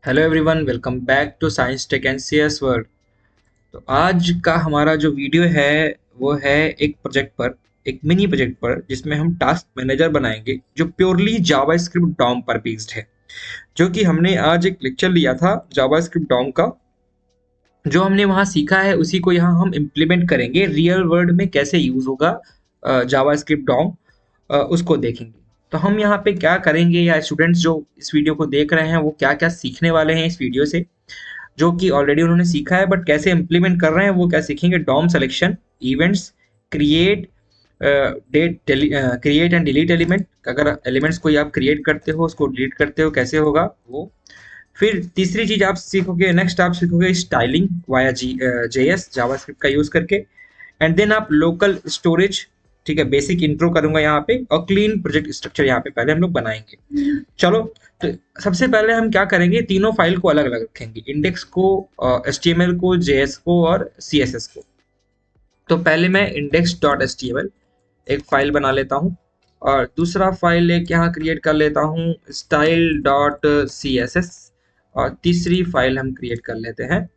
Hello everyone, welcome back to science tech and CS world. तो आज का हमारा जो वीडियो है वो है एक प्रोजेक्ट पर, एक मिनी प्रोजेक्ट पर, जिसमें हम टास्क मैनेजर बनाएंगे जो प्योरली जावास्क्रिप्ट डॉम पर बेस्ड है। जो कि हमने आज एक लेक्चर लिया था जावास्क्रिप्ट डॉम का। जो हमने वहाँ सीखा है उसी को यहाँ हम इम्प्लीमेंट करेंगे रियल वर्ल्ड में, कैसे यूज होगा जावास्क्रिप्ट डॉम, उसको देखेंगे। तो हम यहाँ पे क्या करेंगे, या स्टूडेंट्स जो इस वीडियो को देख रहे हैं वो क्या क्या सीखने वाले हैं इस वीडियो से, जो कि ऑलरेडी उन्होंने सीखा है बट कैसे इम्प्लीमेंट कर रहे हैं वो क्या सीखेंगे। DOM selection, events, create, create and delete element. अगर एलिमेंट्स कोई आप क्रिएट करते हो उसको डिलीट करते हो कैसे होगा वो। फिर तीसरी चीज आप सीखोगे, नेक्स्ट आप सीखोगे स्टाइलिंग वाया जेएस जावास्क्रिप्ट का यूज करके। एंड देन आप लोकल स्टोरेज, ठीक है, बेसिक इंट्रो करूंगा यहाँ पे, और क्लीन प्रोजेक्ट स्ट्रक्चर यहाँ पे पहले हम लोग बनाएंगे। चलो, तो सबसे पहले हम क्या करेंगे, तीनों फाइल को अलग अलग रखेंगे, इंडेक्स को, एचटीएमएल को, जेएस को और सीएसएस को। तो पहले मैं इंडेक्स डॉट एचटीएमएल एक फाइल बना लेता हूँ, और दूसरा फाइल एक यहाँ क्रिएट कर लेता हूँ स्टाइल डॉट सीएसएस, और तीसरी फाइल हम क्रिएट कर लेते हैं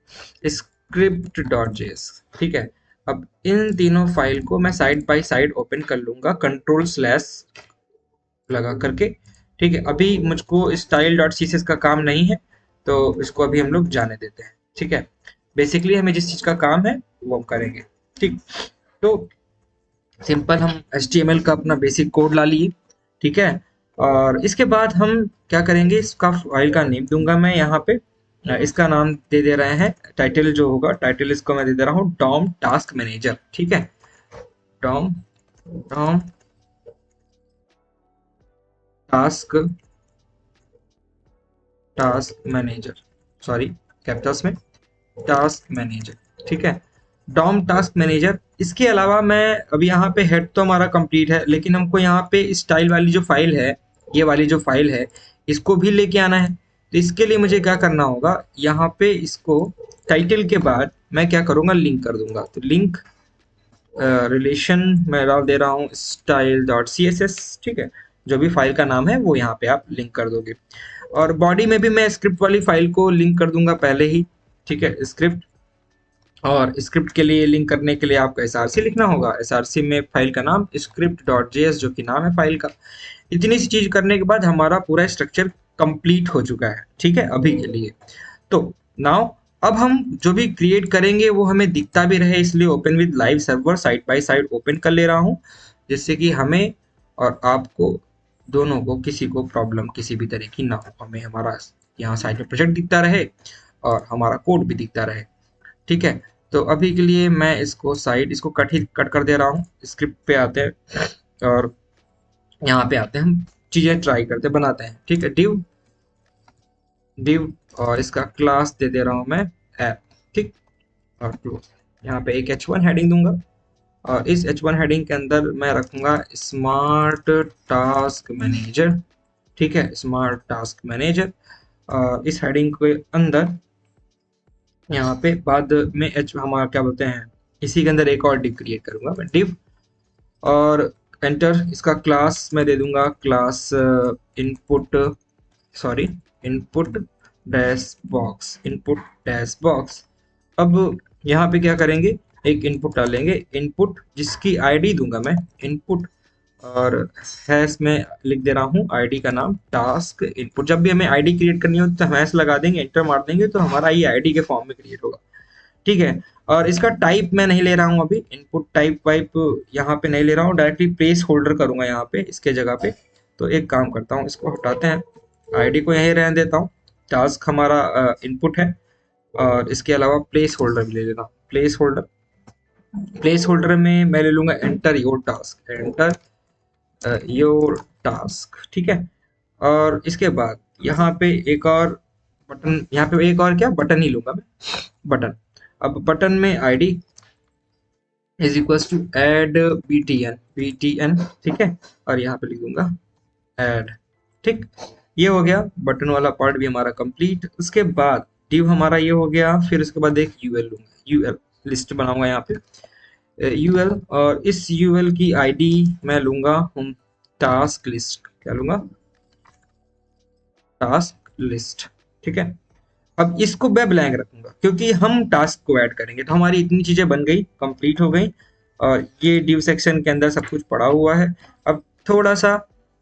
स्क्रिप्ट डॉट जेएस। ठीक है, अब इन तीनों फाइल को मैं साइड बाय साइड ओपन कर लूंगा कंट्रोल स्लैश लगा करके। ठीक है, अभी मुझको स्टाइल डॉट सीएसएस का काम नहीं है, तो इसको अभी हम लोग जाने देते हैं। ठीक है, बेसिकली हमें जिस चीज का काम है वो हम करेंगे। ठीक, तो सिंपल हम HTML का अपना बेसिक कोड ला लिए। ठीक है, और इसके बाद हम क्या करेंगे, इसका फाइल का नेम दूंगा मैं यहाँ पे। इसका नाम दे दे रहे हैं, टाइटल जो होगा, टाइटल इसको मैं दे दे रहा हूँ डॉम टास्क मैनेजर। ठीक है, DOM DOM task task manager, sorry, capitals में, टास्क मैनेजर। ठीक है, डॉम टास्क मैनेजर। इसके अलावा मैं अभी यहाँ पे हेड तो हमारा कंप्लीट है, लेकिन हमको यहाँ पे स्टाइल वाली जो फाइल है, ये वाली जो फाइल है, इसको भी लेके आना है। तो इसके लिए मुझे क्या करना होगा, यहाँ पे इसको टाइटल के बाद मैं क्या करूँगा, लिंक कर दूंगा। तो लिंक रिलेशन मैं डाल दे रहा हूँ style dot C S S. ठीक है, जो भी फाइल का नाम है वो यहाँ पे आप लिंक कर दोगे, और बॉडी में भी मैं स्क्रिप्ट वाली फाइल को लिंक कर दूंगा पहले ही। ठीक है, स्क्रिप्ट, और स्क्रिप्ट के लिए लिंक करने के लिए आपको एसआरसी लिखना होगा। एसआरसी में फाइल का नाम स्क्रिप्ट डॉट जेएस, जो कि नाम है फाइल का। इतनी सी चीज करने के बाद हमारा पूरा स्ट्रक्चर कंप्लीट हो चुका है। ठीक है, अभी के लिए। तो नाउ अब हम जो भी क्रिएट करेंगे वो हमें दिखता भी रहे, इसलिए open with live server side by side open कर ले रहा हूँ, जिससे कि हमें और आपको दोनों को, किसी को प्रॉब्लम किसी भी तरह की ना हो। हमें हमारा यहाँ साइड में प्रोजेक्ट दिखता रहे और हमारा कोड भी दिखता रहे। ठीक है, तो अभी के लिए मैं इसको साइड, इसको कट कर दे रहा हूँ। स्क्रिप्ट पे आते हैं और यहाँ पे आते हैं, हम चीजें ट्राई करते बनाते हैं। ठीक है, डिव डिव, और इसका क्लास दे दे रहा हूँ मैं ऐप। ठीक, और क्लोज। यहाँ पे एक H1 हेडिंग दूंगा, और इस H1 हेडिंग के अंदर मैं रखूंगा स्मार्ट टास्क मैनेजर। ठीक है, स्मार्ट टास्क मैनेजर। और इस हेडिंग के अंदर यहाँ पे बाद में एच हमारा क्या बोलते हैं, इसी के अंदर एक और डिव क्रिएट करूंगा मैं, डिव, और एंटर। इसका क्लास मैं दे दूंगा class input, sorry, input dash box, input dash box. अब यहाँ पे क्या करेंगे, एक इनपुट डालेंगे, इनपुट जिसकी आईडी दूंगा मैं इनपुट, और हैश में लिख दे रहा हूँ आईडी का नाम टास्क इनपुट। जब भी हमें आईडी क्रिएट करनी हो तो हम हैश लगा देंगे, एंटर मार देंगे, तो हमारा ये आईडी के फॉर्म में क्रिएट होगा। ठीक है, और इसका टाइप मैं नहीं ले रहा हूँ अभी, इनपुट टाइप वाइप यहाँ पे नहीं ले रहा हूँ, डायरेक्टली प्लेस होल्डर करूंगा यहाँ पे इसके जगह पे। तो एक काम करता हूँ, इसको हटाते हैं, आईडी को यहीं रहने देता हूँ, टास्क हमारा इनपुट है, और इसके अलावा प्लेस होल्डर भी ले लेता हूँ। प्लेस होल्डर, प्लेस होल्डर में मैं ले लूंगा enter your task, enter your task. ठीक है, और इसके बाद यहाँ पे एक और बटन, यहाँ पे एक और क्या बटन ही लूंगा मैं, बटन। अब बटन में ID is equals to add btn, ठीक है, और यहाँ पे लिख दूंगा ऐड। ठीक, ये हो गया बटन वाला पार्ट भी हमारा कंप्लीट। उसके बाद div हमारा ये हो गया, फिर उसके बाद एक यूएल लूंगा, यूएल लिस्ट बनाऊंगा यहाँ पे यूएल, और इस यूएल की आईडी मैं लूंगा हम टास्क लिस्ट, क्या लूंगा, टास्क लिस्ट। ठीक है, अब इसको मैं ब्लैंक रखूंगा क्योंकि हम टास्क को ऐड करेंगे। तो हमारी इतनी चीजें बन गई, कंप्लीट हो गई, और ये डिव सेक्शन के अंदर सब कुछ पड़ा हुआ है। अब थोड़ा सा,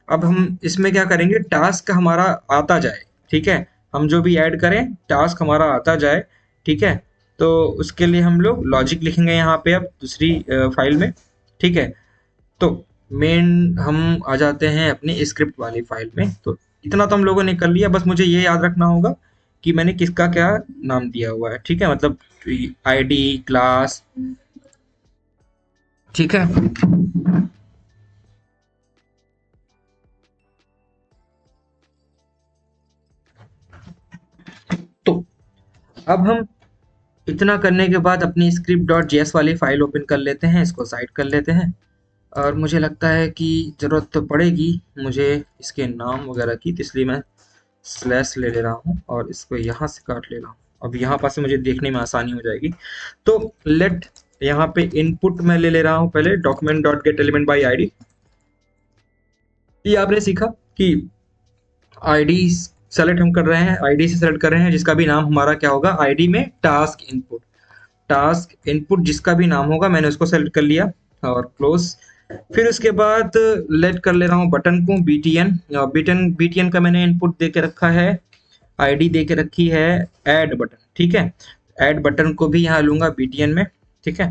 अब हम इसमें क्या करेंगे, टास्क हमारा आता जाए, ठीक है, हम जो भी ऐड करें टास्क हमारा आता जाए, ठीक है। तो उसके लिए हम लोग लॉजिक लिखेंगे यहाँ पे अब दूसरी फाइल में, ठीक है। तो मेन हम आ जाते हैं अपनी स्क्रिप्ट वाली फाइल में। तो इतना तो हम लोगों ने कर लिया, बस मुझे ये याद रखना होगा कि मैंने किसका क्या नाम दिया हुआ है, ठीक है, मतलब आईडी, क्लास, ठीक है। तो अब हम इतना करने के बाद अपनी स्क्रिप्ट डॉट जेएस वाली फाइल ओपन कर लेते हैं, इसको साइड कर लेते हैं। और मुझे लगता है कि ज़रूरत तो पड़ेगी मुझे इसके नाम वगैरह की, तो इसलिए मैं स्लैश ले ले रहा हूँ और इसको यहाँ से काट ले रहा हूँ। अब यहाँ पास से मुझे देखने में आसानी हो जाएगी। तो लेट, यहाँ पे इनपुट मैं ले ले रहा हूँ पहले, document dot get element by ID. ये आपने सीखा कि आईडी सेलेक्ट हम कर रहे हैं, आईडी से सेलेक्ट कर रहे हैं, जिसका भी नाम हमारा क्या होगा आईडी में, टास्क इनपुट, टास्क इनपुट जिसका भी नाम होगा मैंने उसको सेलेक्ट कर लिया और क्लोज। फिर उसके बाद लेट कर ले रहा हूँ बटन को बीटीएन, बीटीएन बीटीएन का मैंने इनपुट दे के रखा है, आईडी दे के रखी है ऐड बटन, ठीक है। ऐड बटन को भी यहाँ लूंगा बीटीएन में, ठीक है।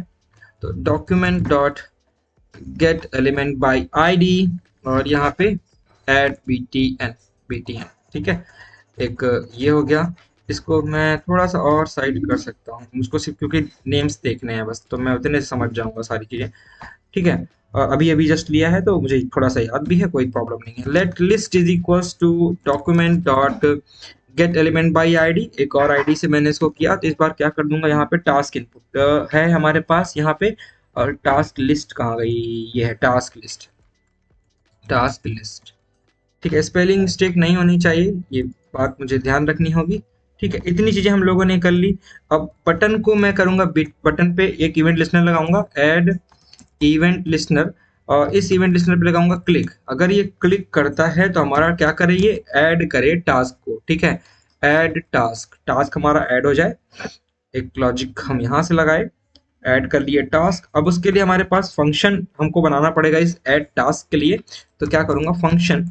तो document dot get element by ID और यहाँ पे ऐड बीटीएन, बीटीएन, ठीक है। एक ये हो गया। इसको मैं थोड़ा सा और साइड कर सकता हूँ, मुझको सिर्फ क्योंकि नेम्स देखने हैं बस, तो मैं उतने से समझ जाऊंगा सारी चीजें, ठीक है। और अभी अभी जस्ट लिया है तो मुझे थोड़ा सा याद भी है, कोई प्रॉब्लम नहीं है। Let list is equals to document dot get element by ID, एक और आईडी से मैंने इसको किया, तो इस बार क्या कर दूंगा, यहाँ पे टास्क इनपुट है हमारे पास यहाँ पे, और टास्क लिस्ट कहाँ गई, ये है टास्क लिस्ट, टास्क लिस्ट, ठीक है। स्पेलिंग मिस्टेक नहीं होनी चाहिए, ये बात मुझे ध्यान रखनी होगी, ठीक है। इतनी चीजें हम लोगों ने कर ली। अब बटन को मैं करूंगा, बटन पे एक इवेंट लिस्टनर लगाऊंगा, ऐड इवेंट लिस्टनर, और इस इवेंट लिस्टनर पे लगाऊंगा क्लिक। अगर ये क्लिक करता है तो हमारा क्या करे, ये ऐड करे टास्क को, ठीक है। ऐड टास्क, टास्क हमारा ऐड हो जाए, एक लॉजिक हम यहाँ से लगाए, ऐड कर लिए टास्क। अब उसके लिए हमारे पास फंक्शन हमको बनाना पड़ेगा इस ऐड टास्क के लिए। तो क्या करूंगा, फंक्शन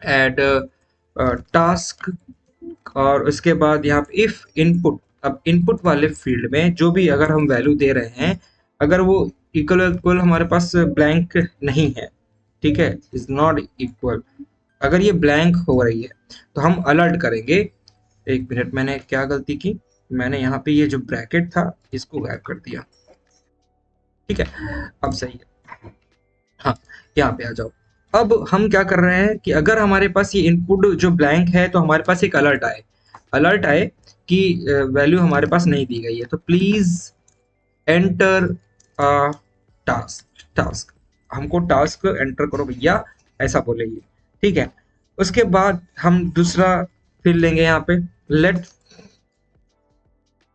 ऐड टास्क, और उसके बाद यहाँ पे इफ इनपुट, अब इनपुट वाले फील्ड में जो भी अगर हम वैल्यू दे रहे हैं, अगर वो इक्वल इक्वल हमारे पास ब्लैंक नहीं है, ठीक है, इज नॉट इक्वल, अगर ये ब्लैंक हो रही है तो हम अलर्ट करेंगे। एक मिनट, मैंने क्या गलती की, मैंने यहाँ पे ये जो ब्रैकेट था इसको गायब कर दिया, ठीक है, अब सही है। हाँ, यहाँ पे आ जाओ। अब हम क्या कर रहे हैं कि अगर हमारे पास ये इनपुट जो ब्लैंक है तो हमारे पास एक अलर्ट आए, अलर्ट आए कि वैल्यू हमारे पास नहीं दी गई है, तो प्लीज एंटर टास्क, टास्क, हमको टास्क एंटर करो भैया, ऐसा बोलेंगे, ठीक है। उसके बाद हम दूसरा फिर लेंगे यहाँ पे, let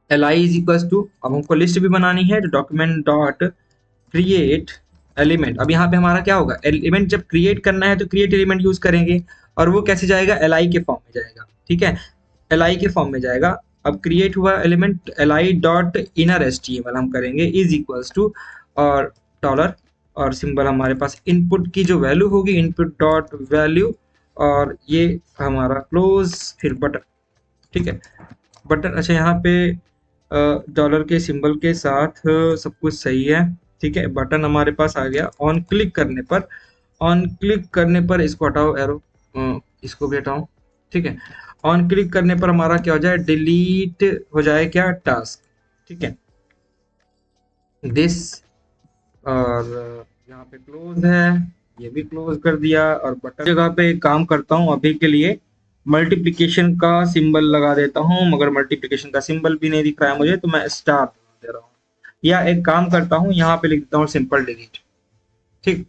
li is equal to, अब हमको लिस्ट भी बनानी है, तो डॉक्यूमेंट डॉट क्रिएट एलिमेंट। अब यहाँ पे हमारा क्या होगा, एलिमेंट जब क्रिएट करना है तो क्रिएट एलिमेंट यूज करेंगे, और वो कैसे जाएगा, li के फॉर्म में जाएगा, ठीक है, li के फॉर्म में जाएगा। अब क्रिएट हुआ element, li dot inner html हम करेंगे इज इक्वल्स टू, और डॉलर, और सिंबल हमारे पास इनपुट की जो वैल्यू होगी, इनपुट डॉट वैल्यू, और ये हमारा क्लोज, फिर बटन, ठीक है, बटन। अच्छा, यहाँ पे डॉलर के सिंबल के साथ सब कुछ सही है, ठीक है। बटन हमारे पास आ गया, ऑन क्लिक करने पर, ऑन क्लिक करने पर इसको हटाओ एरो, इसको भी हटाओ, ठीक है। ऑन क्लिक करने पर हमारा क्या हो जाए, डिलीट हो जाए क्या, टास्क, ठीक है, दिस, और यहाँ पे क्लोज है, ये भी क्लोज कर दिया। और बटन जगह पे एक काम करता हूँ, अभी के लिए मल्टीप्लिकेशन का सिंबल लगा देता हूँ, मगर मल्टीप्लिकेशन का सिंबल भी नहीं दिख रहा है मुझे, तो मैं स्टार दे रहा हूँ, या एक काम करता हूँ यहाँ पे लिख देता हूँ सिंपल डिलीट, ठीक,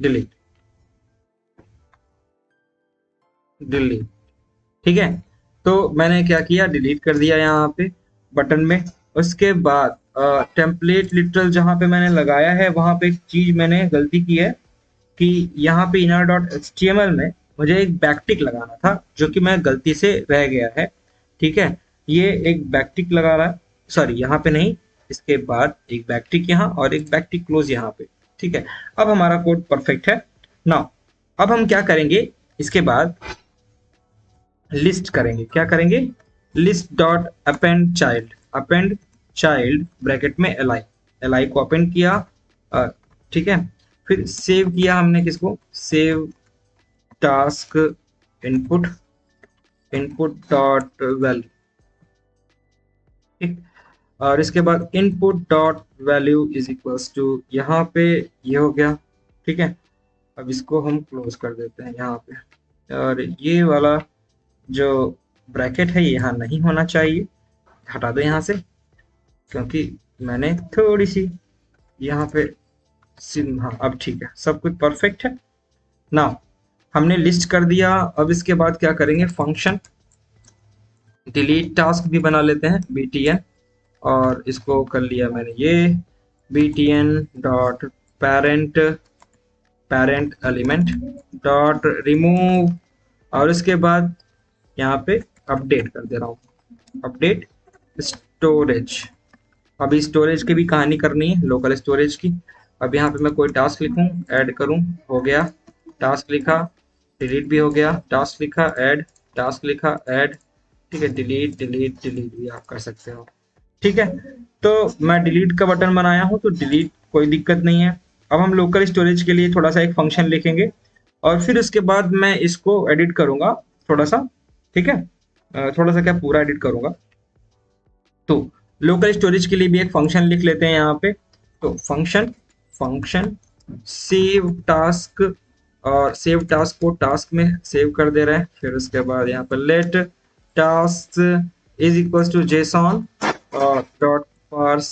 डिलीट, डिलीट, ठीक है। तो मैंने क्या किया, डिलीट कर दिया यहाँ पे बटन में। उसके बाद टेम्पलेट लिटरल जहाँ पे मैंने लगाया है वहां पे एक चीज मैंने गलती की है, कि यहाँ पे inner.html में मुझे एक बैकटिक लगाना था, जो कि मैं गलती से रह गया है, ठीक है, ये एक बैकटिक लगा रहा है, सॉरी यहाँ पे नहीं, इसके बाद एक बैकटिक यहाँ और एक बैकटिक क्लोज यहाँ पे। ठीक है, अब हमारा कोड परफेक्ट है। नाउ अब हम क्या करेंगे, इसके बाद लिस्ट करेंगे। क्या करेंगे, list dot append child, append child bracket में एल आई, एल आई को अपेंड किया। ठीक है, फिर सेव किया हमने किसको, save task input, input dot value. ठीक, और इसके बाद input dot value is equals to, यहाँ पे ये हो गया। ठीक है, अब इसको हम क्लोज कर देते हैं यहाँ पे, और ये वाला जो ब्रैकेट है ये यहाँ नहीं होना चाहिए, हटा दो यहाँ से, क्योंकि मैंने थोड़ी सी यहाँ पे हाँ अब ठीक है, सब कुछ परफेक्ट है। नाउ हमने लिस्ट कर दिया, अब इसके बाद क्या करेंगे, फंक्शन डिलीट टास्क भी बना लेते हैं, btn, और इसको कर लिया मैंने ये btn dot parent, parent element dot remove, और इसके बाद यहाँ पे अपडेट कर दे रहा हूँ, अपडेट स्टोरेज। अभी स्टोरेज की भी कहानी करनी है, लोकल स्टोरेज की। अब यहाँ पे मैं कोई टास्क लिखूँ, ऐड करूँ, हो गया, टास्क लिखा, डिलीट भी हो गया, टास्क लिखा, ऐड, टास्क लिखा, ऐड। ठीक है, डिलीट डिलीट डिलीट भी आप कर सकते हो। ठीक है, तो मैं डिलीट का बटन बनाया हूँ, तो डिलीट कोई दिक्कत नहीं है। अब हम लोकल स्टोरेज के लिए थोड़ा सा एक फंक्शन लिखेंगे, और फिर उसके बाद मैं इसको एडिट करूंगा थोड़ा सा। ठीक है, थोड़ा सा क्या, पूरा एडिट करूंगा। तो लोकल स्टोरेज के लिए भी एक फंक्शन लिख लेते हैं यहाँ पे। तो फंक्शन, फंक्शन सेव टास्क, और सेव टास्क को टास्क में सेव कर दे रहे हैं। फिर उसके बाद यहाँ पर let task is equal to JSON और डॉट पार्स।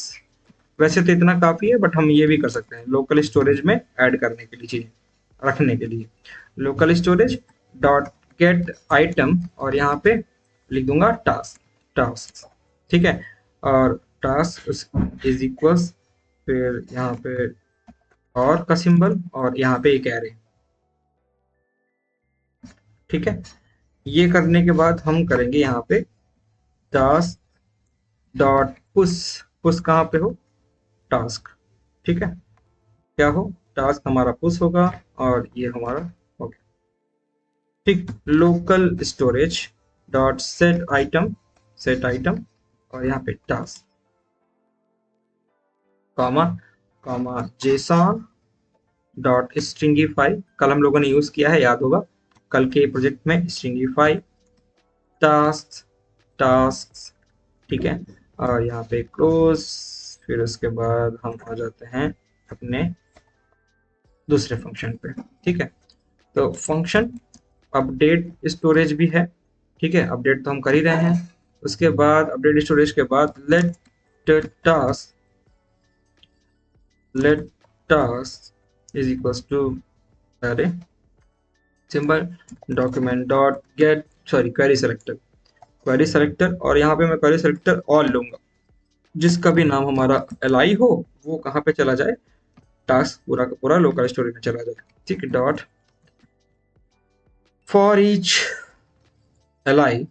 वैसे तो इतना काफी है, बट हम ये भी कर सकते हैं लोकल स्टोरेज में ऐड करने के लिए, चीजें रखने के लिए। Local storage dot get item, और यहाँ पे लिख दूंगा टास्क, टास्क। ठीक है, और टास्क इज इक्वल्स, फिर यहाँ पे और का सिंबल, और यहाँ पे एक एरे। ठीक है, ये करने के बाद हम करेंगे यहाँ पे टास्क डॉट पुश, पुश कहाँ पे हो, टास्क। ठीक है, क्या हो, टास्क हमारा पुश होगा, और ये हमारा हो गया। ठीक, local storage dot set item, set item, और यहाँ पे task, comma comma JSON dot stringify. कल हम लोगों ने यूज किया है, याद होगा, कल के प्रोजेक्ट में स्ट्रिंगीफाई टास्क, टास्क। ठीक है, और यहाँ पे क्लोज। फिर उसके बाद हम आ जाते हैं अपने दूसरे फंक्शन पे। ठीक है, तो फंक्शन अपडेट स्टोरेज भी है। ठीक है, अपडेट तो हम कर ही रहे हैं। उसके बाद अपडेट स्टोरेज के बाद let task, let task is equals to अरे symbol document dot get, sorry query selector, query selector, और यहाँ पे मैं क्वेरी सेलेक्टर ऑल लूंगा, जिसका भी नाम हमारा एल हो वो कहाँ पे चला जाए, टास्क पूरा का पूरा लोकल स्टोरेज में चला जाए। ठीक है, dot for each L I,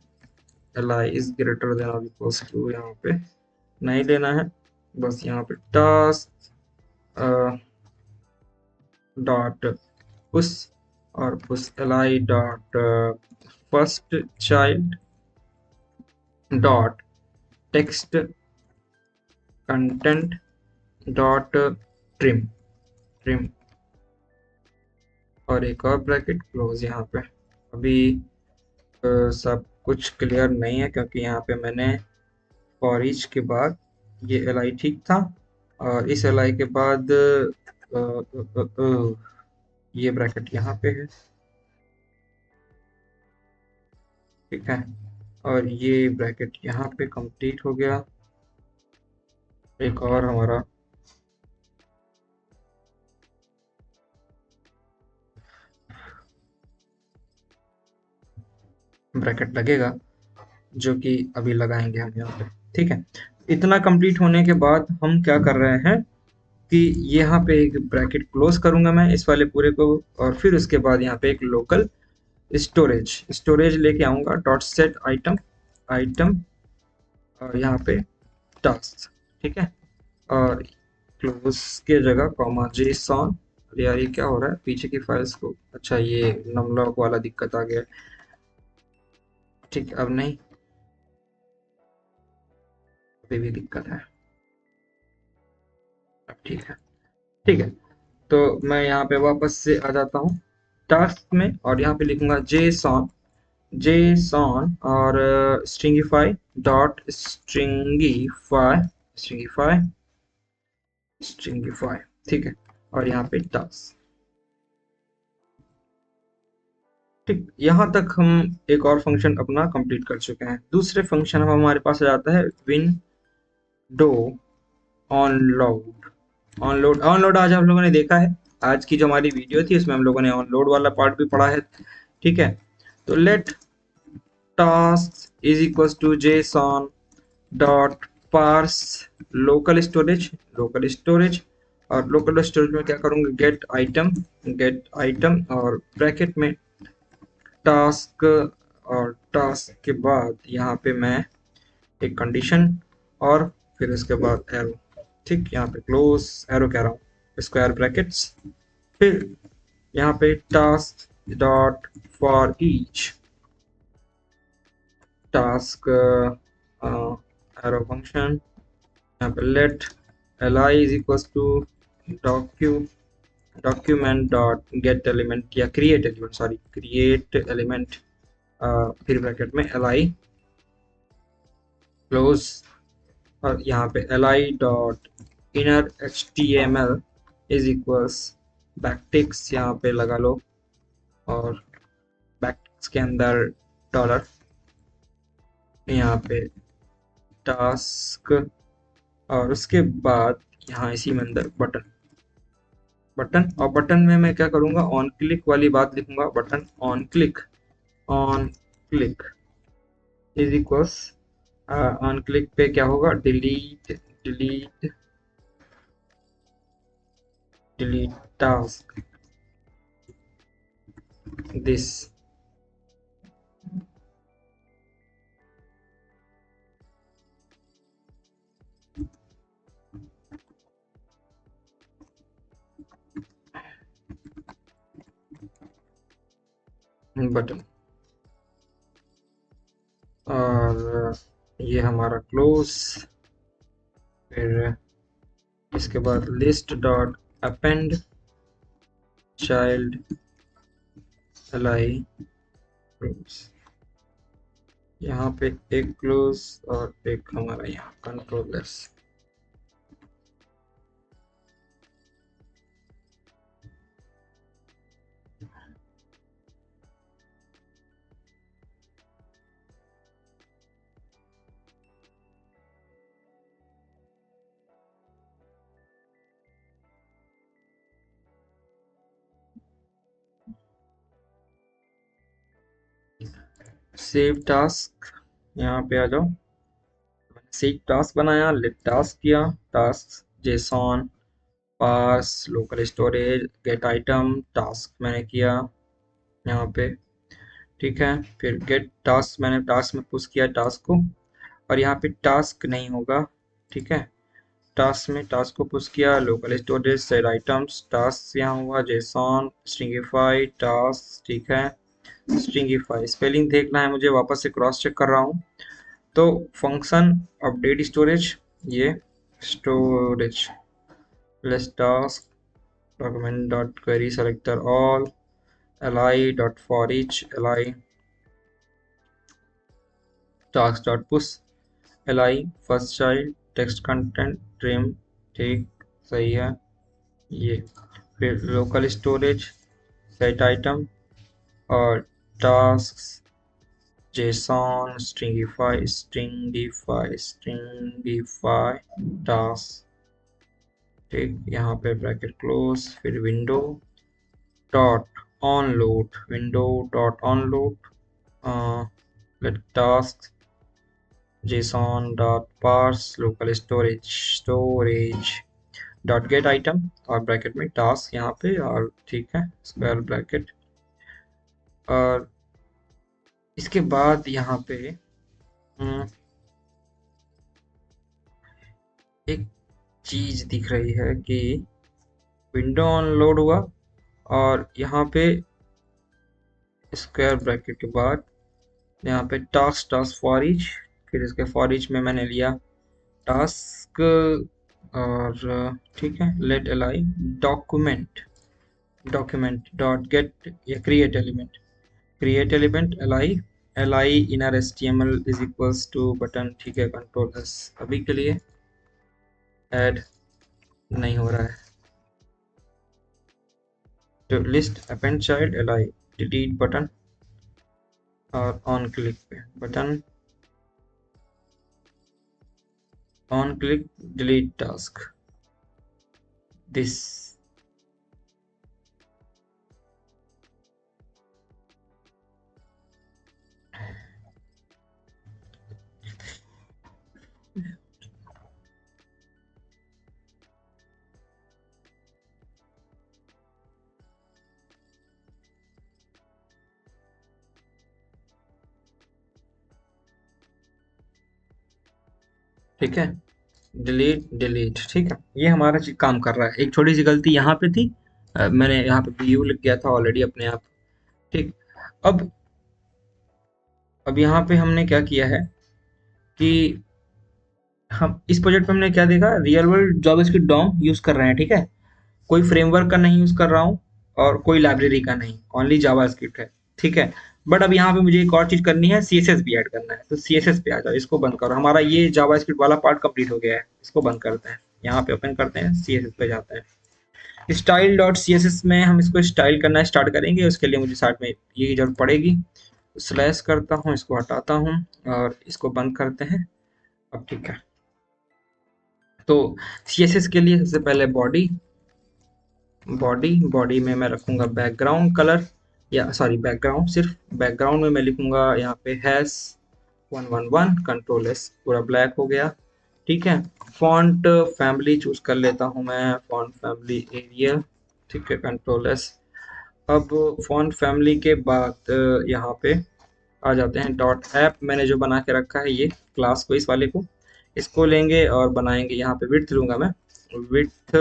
L I is greater than और इक्वल्स टू, यहाँ पे नहीं लेना है, बस यहाँ पे टास्क डॉट पुश, और push L I dot first child dot text content dot trim, trim, और एक और ब्रैकेट क्लोज। यहाँ पे अभी सब कुछ क्लियर नहीं है, क्योंकि यहाँ पे मैंने फॉर ईच के बाद ये एल आई ठीक था, और इस एल आई के बाद ये ब्रैकेट यहाँ पे है। ठीक है, और ये ब्रैकेट यहाँ पे कंप्लीट हो गया। एक और हमारा ब्रैकेट लगेगा, जो कि अभी लगाएंगे हम यहाँ पे। ठीक है, इतना कंप्लीट होने के बाद हम क्या कर रहे हैं कि यहाँ पे एक ब्रैकेट क्लोज करूंगा मैं इस वाले पूरे को, और फिर उसके बाद यहाँ पे एक लोकल स्टोरेज, स्टोरेज लेके आऊंगा डॉट सेट आइटम, आइटम और यहाँ पे टास्क, ठीक है। और क्लोज के जगह कॉमा जेसॉन। यार ये क्या हो रहा है पीछे की फाइल्स को, अच्छा ये नमलॉग वाला दिक्कत आ गया, ठीक अब नहीं, अभी भी दिक्कत है, अब ठीक है, ठीक है। तो मैं यहाँ पे वापस से आ जाता हूँ टास्क में और यहाँ पे लिखूंगा जेसॉन, जेसॉन और stringify dot stringify, stringify, stringify, ठीक है। और यहाँ पे टास्क, ठीक, यहाँ तक हम एक और फंक्शन अपना कंप्लीट कर चुके हैं। दूसरे फंक्शन अब हमारे पास आ जाता है विंडो ऑनलोड। ऑनलोड आज हम लोगों ने देखा है, आज की जो हमारी वीडियो थी उसमें हम लोगों ने ऑनलोड वाला पार्ट भी पढ़ा है, ठीक है। तो let task is equal to JSON dot parse local storage, local storage, और लोकल स्टोरेज में क्या करूंगा, गेट आइटम, गेट आइटम और ब्रैकेट में टास्क, और टास्क के बाद यहाँ पे मैं एक कंडीशन और फिर उसके बाद एरो, ठीक, यहाँ पे क्लोज एरो कह रहा हूँ, स्क्वायर ब्रैकेट्स, फिर यहाँ पे task dot for each task arrow function, यहाँ पे let li is equal to docu document dot get element या create element, sorry create element, फिर ब्रैकेट में li क्लोज, और यहाँ पे li dot inner html is equals backticks, यहाँ पे लगा लो, और बैकटिक्स के अंदर डॉलर, यहाँ पे टास्क, और उसके बाद यहाँ इसी में अंदर बटन, बटन, और बटन में मैं क्या करूँगा, ऑन क्लिक वाली बात लिखूंगा, button on click, on click is equals, on click पे क्या होगा, delete, delete, delete task this, button, और ये हमारा क्लोज, फिर इसके बाद list dot append child li close, यहाँ पे एक क्लोज और एक हमारा यहाँ कंट्रोल एस, सेव टास्क, यहाँ पे आ जाओ, सेव टास्क बनाया, लेट टास्क किया, task JSON parse local storage get item, task मैंने किया यहाँ पे, ठीक है। फिर गेट टास्क, मैंने टास्क में पुश किया टास्क को, और यहाँ पे टास्क नहीं होगा, ठीक है। टास्क में टास्क को पुश किया, local storage set items, task यहाँ हुआ जेसॉन स्ट्रिंगिफाई टास्क, ठीक है। स्ट्रिंगिफाई स्पेलिंग देखना है मुझे, वापस से क्रॉस चेक कर रहा हूँ। तो फंक्शन अपडेट स्टोरेज, ये storage less task document dot query selector all li dot for each li task dot push li first child text content trim, ठीक, सही है ये। फिर लोकल स्टोरेज सेट आइटम और task JSON stringify, stringify, stringify task, ठीक, यहाँ पे bracket close, फिर window dot onload, window dot onload, let task JSON dot parse local storage, storage dot get item, और ब्रैकेट में टास्क यहाँ पे, और ठीक है स्क्वायर ब्रैकेट, और इसके बाद यहाँ पे हम्म, एक चीज दिख रही है कि विंडो अनलोड हुआ और यहाँ पे स्क्वायर ब्रैकेट के बाद यहाँ पे टास्क टास्क फॉर ईच, फिर इसके फॉर ईच में मैंने लिया टास्क, और ठीक है, let li document, document dot get या create element, create element li, li inner HTML is equals to button, ठीक है, कंट्रोल एस। अभी के लिए ऐड नहीं हो रहा है, तो list append child ally delete button, और ऑन क्लिक पे button, on click delete task this. ठीक है, डिलीट डिलीट, ठीक है, ये हमारा काम कर रहा है। एक छोटी सी गलती यहाँ पे थी, मैंने यहाँ पे यू लिख गया था ऑलरेडी अपने आप। ठीक, अब अब यहाँ पे हमने क्या किया है कि हम इस प्रोजेक्ट में हमने क्या देखा, real world JavaScript DOM use कर रहे हैं, ठीक है, कोई फ्रेमवर्क का नहीं यूज कर रहा हूँ और कोई लाइब्रेरी का नहीं, ओनली जावास्क्रिप्ट है, ठीक है। बट अब यहाँ पे मुझे एक और चीज करनी है, सीएसएस भी ऐड करना है, तो सीएसएस पे आ जाओ, इसको बंद करो, हमारा ये जावास्क्रिप्ट वाला पार्ट कंप्लीट हो गया है, इसको बंद करते हैं, यहाँ पे ओपन करते हैं, सीएसएस पे जाते हैं, स्टाइल डॉट सीएसएस में हम इसको स्टाइल करना स्टार्ट करेंगे, उसके लिए मुझे साइड में ये जरूरत पड़ेगी, स्लैश करता हूँ, इसको हटाता हूँ और इसको बंद करते हैं। अब ठीक है, तो सीएसएस के लिए सबसे पहले बॉडी, बॉडी बॉडी में मैं रखूंगा बैकग्राउंड कलर, या सॉरी बैकग्राउंड, सिर्फ बैकग्राउंड में मैं लिखूंगा यहाँ पे हैश 111, कंट्रोल एस, पूरा ब्लैक हो गया, ठीक है। फॉन्ट फैमिली चूज कर लेता हूँ मैं, फॉन्ट फैमिली एरियल, ठीक है, कंट्रोल एस। अब फॉन्ट फैमिली के बाद यहाँ पे आ जाते हैं डॉट ऐप, मैंने जो बना के रखा है ये क्लास को, इस वाले को, इसको लेंगे और बनाएंगे, यहाँ पे विड्थ लूंगा मैं, विड्थ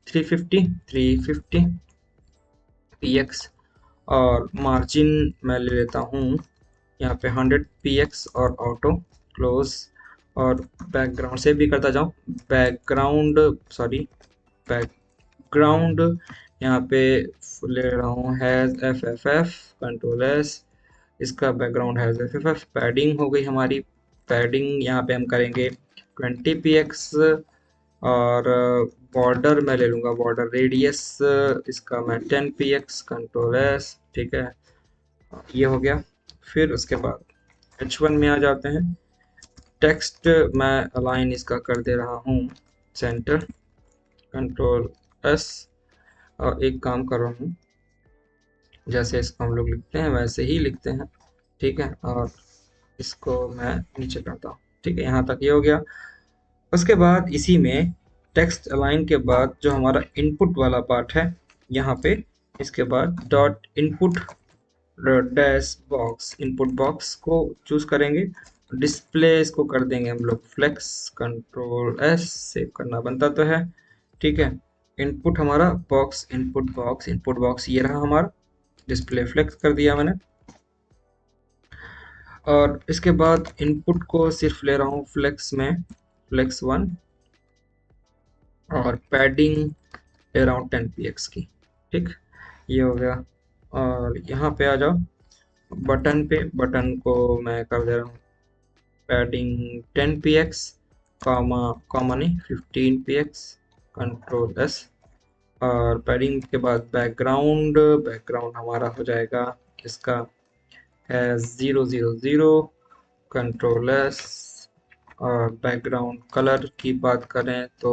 350 px, और मार्जिन मैं ले लेता हूँ यहाँ पे 100 px, और ऑटो क्लोज, और बैकग्राउंड से भी करता जाऊँ, बैकग्राउंड सॉरी बैकग्राउंड यहाँ पे ले रहा हूँ hash F F F, control S, इसका background hash F F F, padding हो गई हमारी, पैडिंग यहाँ पे हम करेंगे 20 px, और बॉर्डर मैं ले लूँगा, बॉर्डर रेडियस इसका मैं 10 px, कंट्रोल एस, ठीक है, ये हो गया। फिर उसके बाद H1 में आ जाते हैं, टेक्स्ट मैं अलाइन इसका कर दे रहा हूँ सेंटर, कंट्रोल एस, और एक काम कर रहा हूँ, जैसे इसको हम लोग लिखते हैं वैसे ही लिखते हैं, ठीक है, और इसको मैं नीचे करता हूँ, ठीक है, यहाँ तक ये हो गया। उसके बाद इसी में टेक्स्ट अलाइन के बाद जो हमारा इनपुट वाला पार्ट है, यहाँ पे इसके बाद dot input dash box, input box को चूज करेंगे, डिस्प्ले इसको कर देंगे हम लोग फ्लेक्स, कंट्रोल एस, सेव करना बनता तो है, ठीक है। इनपुट हमारा box, input box, input box ये रहा हमारा, डिस्प्ले फ्लेक्स कर दिया मैंने, और इसके बाद इनपुट को सिर्फ ले रहा हूँ फ्लेक्स में, फ्लेक्स 1, और पैडिंग ले रहा हूँ 10 px की, ठीक, ये हो गया। और यहाँ पे आ जाओ बटन पे, बटन को मैं कर दे रहा हूँ पैडिंग 10 px, कॉमा कॉमा नहीं 15 px, कंट्रोल एस, और पैडिंग के बाद बैकग्राउंड, बैकग्राउंड हमारा हो जाएगा इसका है 000, कंट्रोल एस, और बैकग्राउंड कलर की बात करें तो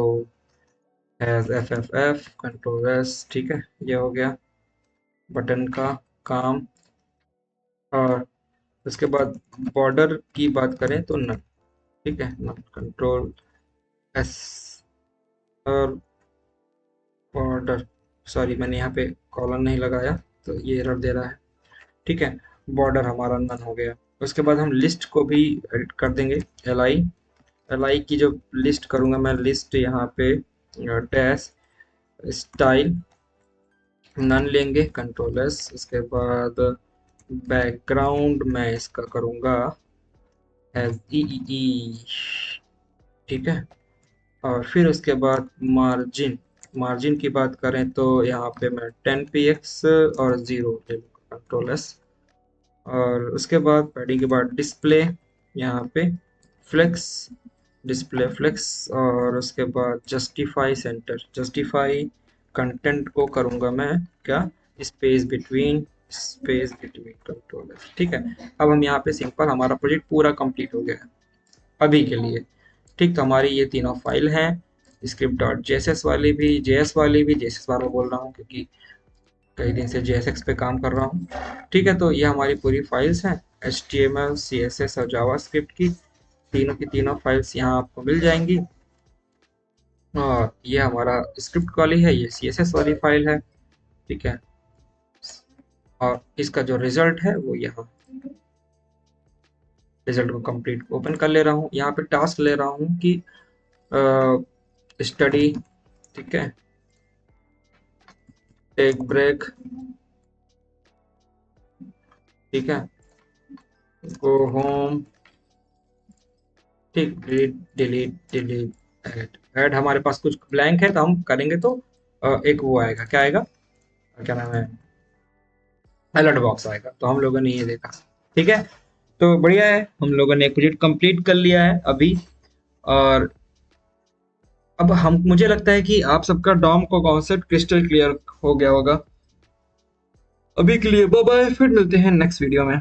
has F F F, control S, ठीक है, ये हो गया बटन का काम। और उसके बाद बॉर्डर की बात करें तो नन, ठीक है, नन, कंट्रोल एस, और बॉर्डर, सॉरी मैंने यहाँ पे कॉलन नहीं लगाया तो ये एरर दे रहा है, ठीक है, बॉर्डर हमारा नन हो गया। उसके बाद हम लिस्ट को भी एडिट कर देंगे। एल आई की जो लिस्ट करूंगा मैं, लिस्ट यहाँ पे डैश स्टाइल नन लेंगे, कंट्रोल एस। उसके बाद बैकग्राउंड मैं इसका करूंगा एज ई, ठीक है। और फिर उसके बाद मार्जिन, मार्जिन की बात करें तो यहाँ पे मैं 10 px और 0 ले लूँगा, कंट्रोल एस। और उसके बाद पैडिंग के बाद डिस्प्ले, यहाँ पे फ्लेक्स, डिस्प्ले फ्लेक्स। और उसके बाद जस्टिफाई सेंटर, जस्टिफाई कंटेंट को करूँगा मैं क्या, स्पेस बिटवीन कंट्रोल एस, ठीक है। अब हम यहाँ पे सिंपल, हमारा प्रोजेक्ट पूरा कंप्लीट हो गया है अभी के लिए। ठीक, तो हमारी ये तीनों फाइल हैं, स्क्रिप्ट डॉट जेएसएस वाली भी, जेएस वाली भी, जेएसएस बार में बोल रहा हूँ क्योंकि कई दिन से जेएसएक्स पे काम कर रहा हूँ। ठीक है, तो ये हमारी पूरी फाइल्स हैं, HTML, CSS और जावास्क्रिप्ट की, तीनों की तीनों फाइल्स यहाँ आपको मिल जाएंगी। और ये हमारा स्क्रिप्ट वाली है, ये CSS वाली फाइल है, ठीक है। और इसका जो रिजल्ट है वो यहाँ, रिजल्ट को कंप्लीट ओपन कर ले रहा हूँ, यहाँ पे टास्क ले रहा हूँ कि स्टडी, ठीक है, टेक ब्रेक, ठीक है, गो होम, ठीक, delete delete delete add. Add हमारे पास कुछ ब्लैंक है तो हम करेंगे तो एक वो आएगा, क्या आएगा, क्या नाम है, अलर्ट बॉक्स आएगा, तो हम लोगों ने ये देखा। ठीक है, तो बढ़िया है, हम लोगों ने एक प्रोजेक्ट कंप्लीट कर लिया है अभी। और अब हम, मुझे लगता है कि आप सबका डॉम का कॉन्सेप्ट क्रिस्टल क्लियर हो गया होगा। अभी के लिए बाय बाय, फिर मिलते हैं नेक्स्ट वीडियो में।